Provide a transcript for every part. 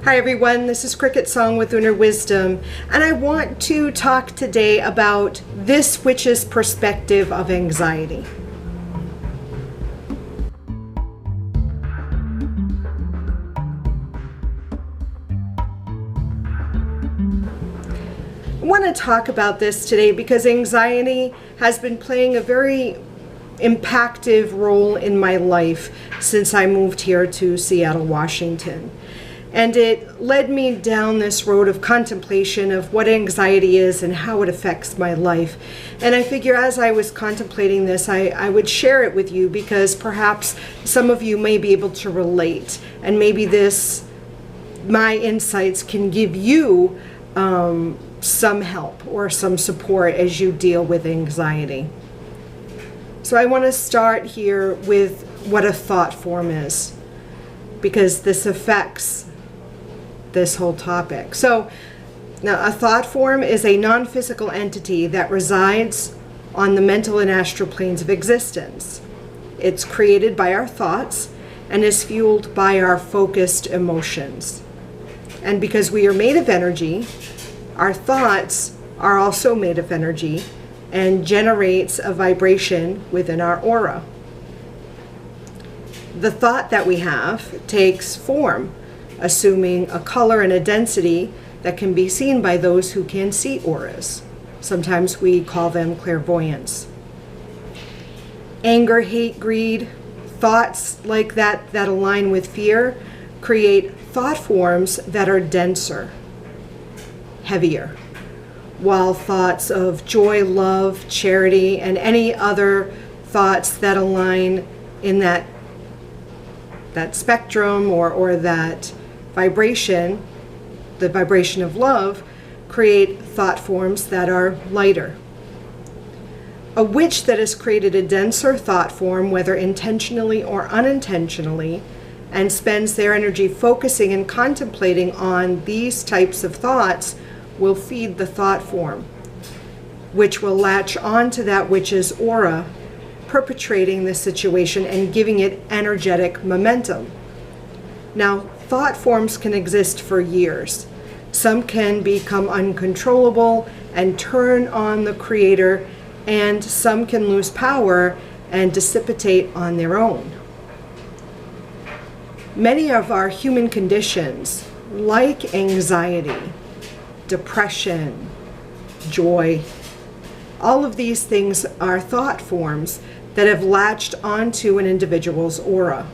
Hi everyone, this is CricketSong with Lunar Wisdom, and I want to talk today about this witch's perspective of anxiety. I want to talk about this today because anxiety has been playing a very impactful role in my life since I moved here to Seattle, Washington. And it led me down this road of contemplation of what anxiety is and how it affects my life. And I figure as I was contemplating this, I would share it with you because perhaps some of you may be able to relate. And maybe my insights can give you some help or some support as you deal with anxiety. So I want to start here with what a thought form is, because this affects this whole topic. So now a thought form is a non-physical entity that resides on the mental and astral planes of existence. It's created by our thoughts and is fueled by our focused emotions. And because we are made of energy, our thoughts are also made of energy and generates a vibration within our aura. The thought that we have takes form, assuming a color and a density that can be seen by those who can see auras. Sometimes we call them clairvoyance. Anger, hate, greed, thoughts like that align with fear create thought forms that are denser, heavier, while thoughts of joy, love, charity, and any other thoughts that align in that spectrum or that vibration, the vibration of love, create thought forms that are lighter. A witch that has created a denser thought form, whether intentionally or unintentionally, and spends their energy focusing and contemplating on these types of thoughts will feed the thought form, which will latch onto that witch's aura, perpetrating the situation and giving it energetic momentum. Now, thought forms can exist for years. Some can become uncontrollable and turn on the creator, and some can lose power and dissipate on their own. Many of our human conditions, like anxiety, depression, joy, all of these things are thought forms that have latched onto an individual's aura.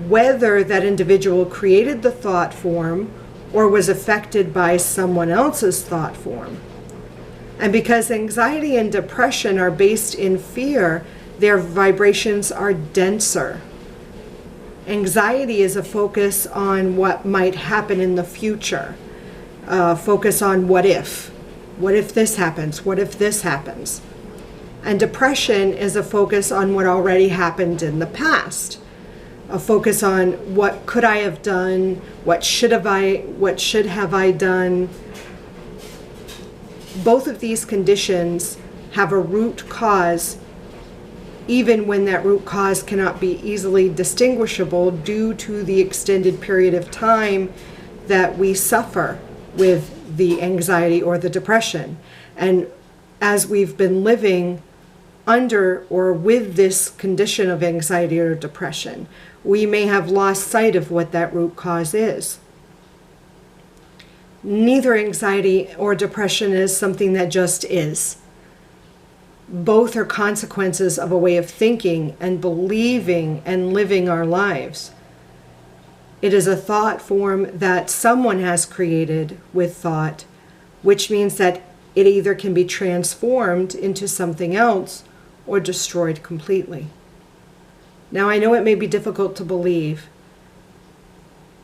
Whether that individual created the thought form or was affected by someone else's thought form. And because anxiety and depression are based in fear, their vibrations are denser. Anxiety is a focus on what might happen in the future, focus on what if this happens, what if this happens. And depression is a focus on what already happened in the past. A focus on what could I have done, what should have I done. Both of these conditions have a root cause, even when that root cause cannot be easily distinguishable due to the extended period of time that we suffer with the anxiety or the depression. And as we've been living under or with this condition of anxiety or depression, we may have lost sight of what that root cause is. Neither anxiety or depression is something that just is. Both are consequences of a way of thinking and believing and living our lives. It is a thought form that someone has created with thought, which means that it either can be transformed into something else or destroyed completely. Now, I know it may be difficult to believe,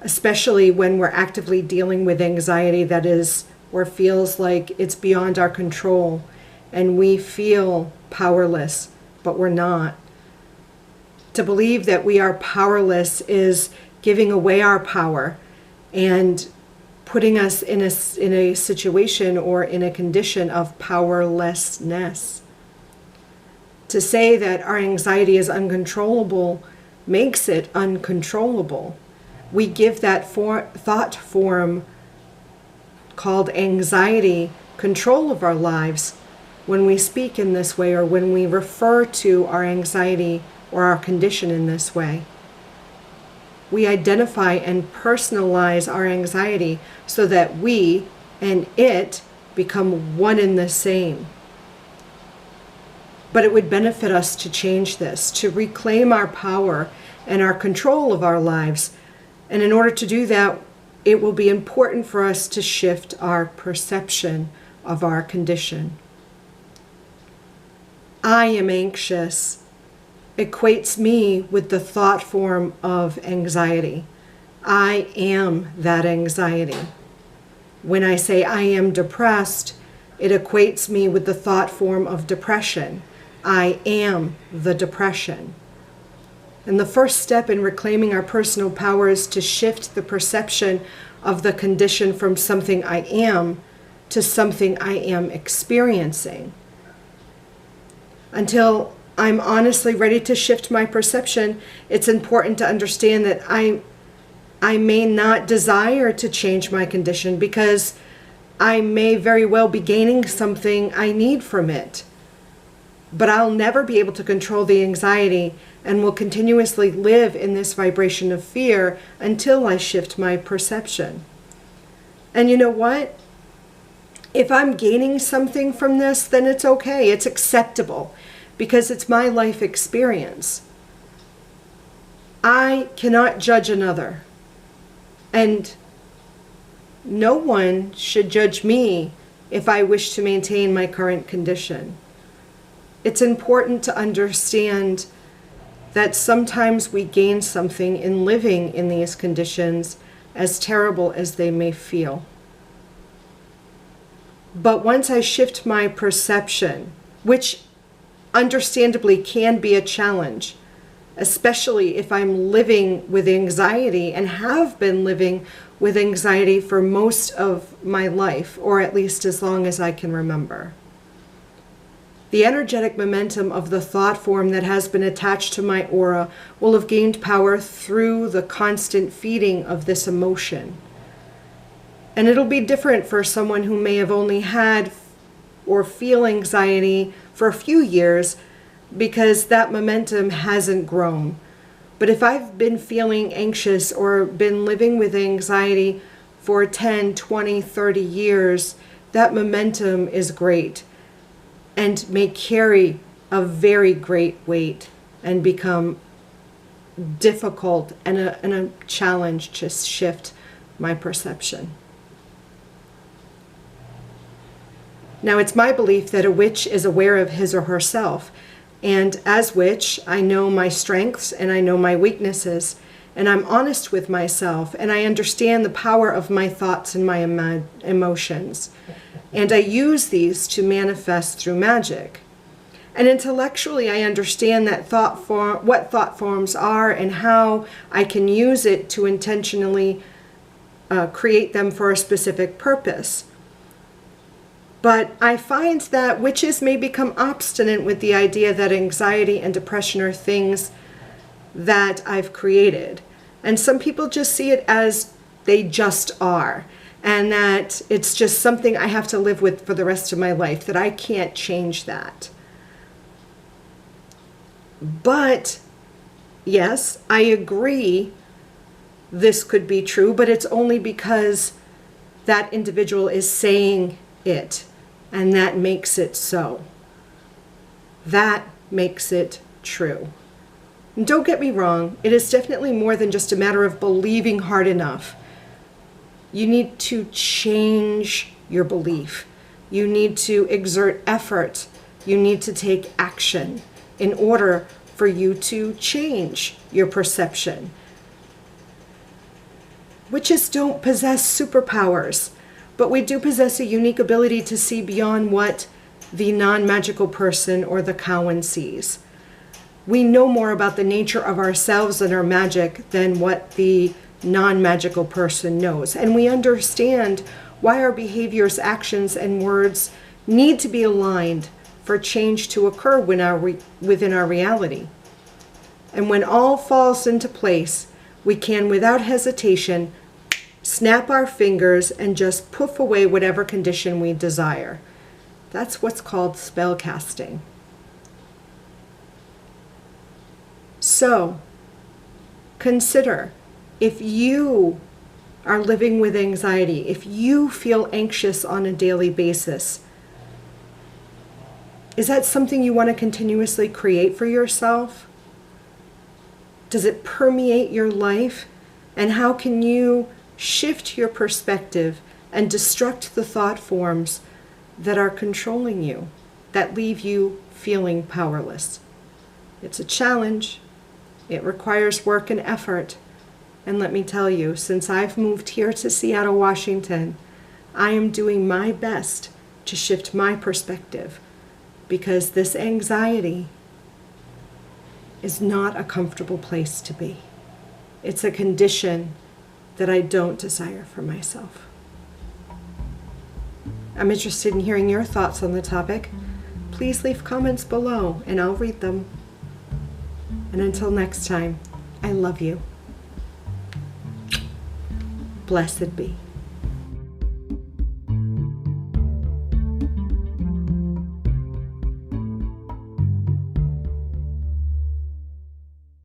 especially when we're actively dealing with anxiety that is or feels like it's beyond our control and we feel powerless, but we're not. To believe that we are powerless is giving away our power and putting us in a situation or in a condition of powerlessness. To say that our anxiety is uncontrollable makes it uncontrollable. We give that thought form called anxiety control of our lives when we speak in this way, or when we refer to our anxiety or our condition in this way. We identify and personalize our anxiety so that we and it become one and the same. But it would benefit us to change this, to reclaim our power and our control of our lives. And in order to do that, it will be important for us to shift our perception of our condition. I am anxious equates me with the thought form of anxiety. I am that anxiety. When I say I am depressed, it equates me with the thought form of depression. I am the depression. And the first step in reclaiming our personal power is to shift the perception of the condition from something I am to something I am experiencing. Until I'm honestly ready to shift my perception, it's important to understand that I may not desire to change my condition, because I may very well be gaining something I need from it. But I'll never be able to control the anxiety, and will continuously live in this vibration of fear until I shift my perception. And you know what? If I'm gaining something from this, then it's okay. It's acceptable, because it's my life experience. I cannot judge another, and no one should judge me if I wish to maintain my current condition. It's important to understand that sometimes we gain something in living in these conditions, as terrible as they may feel. But once I shift my perception, which understandably can be a challenge, especially if I'm living with anxiety and have been living with anxiety for most of my life, or at least as long as I can remember. The energetic momentum of the thought form that has been attached to my aura will have gained power through the constant feeding of this emotion. And it'll be different for someone who may have only had or feel anxiety for a few years, because that momentum hasn't grown. But if I've been feeling anxious or been living with anxiety for 10, 20, 30 years, that momentum is great and may carry a very great weight and become difficult and a challenge to shift my perception. Now, it's my belief that a witch is aware of his or herself, and as witch, I know my strengths and I know my weaknesses, and I'm honest with myself, and I understand the power of my thoughts and my emotions, and I use these to manifest through magic. And intellectually, I understand that what thought forms are and how I can use it to intentionally create them for a specific purpose. But I find that witches may become obstinate with the idea that anxiety and depression are things that I've created. And some people just see it as they just are, and that it's just something I have to live with for the rest of my life, that I can't change that. But yes, I agree this could be true, but it's only because that individual is saying it. And that makes it so. That makes it true. And don't get me wrong, it is definitely more than just a matter of believing hard enough. You need to change your belief. You need to exert effort. You need to take action in order for you to change your perception. Witches don't possess superpowers, but we do possess a unique ability to see beyond what the non-magical person or the Cowan sees. We know more about the nature of ourselves and our magic than what the non-magical person knows. And we understand why our behaviors, actions, and words need to be aligned for change to occur within our reality. And when all falls into place, we can, without hesitation, snap our fingers and just poof away whatever condition we desire. That's what's called spell casting. So, consider, if you are living with anxiety, if you feel anxious on a daily basis, is that something you want to continuously create for yourself? Does it permeate your life? And how can you shift your perspective and destruct the thought forms that are controlling you, that leave you feeling powerless? It's a challenge. It requires work and effort. And let me tell you, since I've moved here to Seattle, Washington, I am doing my best to shift my perspective, because this anxiety is not a comfortable place to be. It's a condition that I don't desire for myself. I'm interested in hearing your thoughts on the topic. Please leave comments below and I'll read them. And until next time, I love you. Blessed be.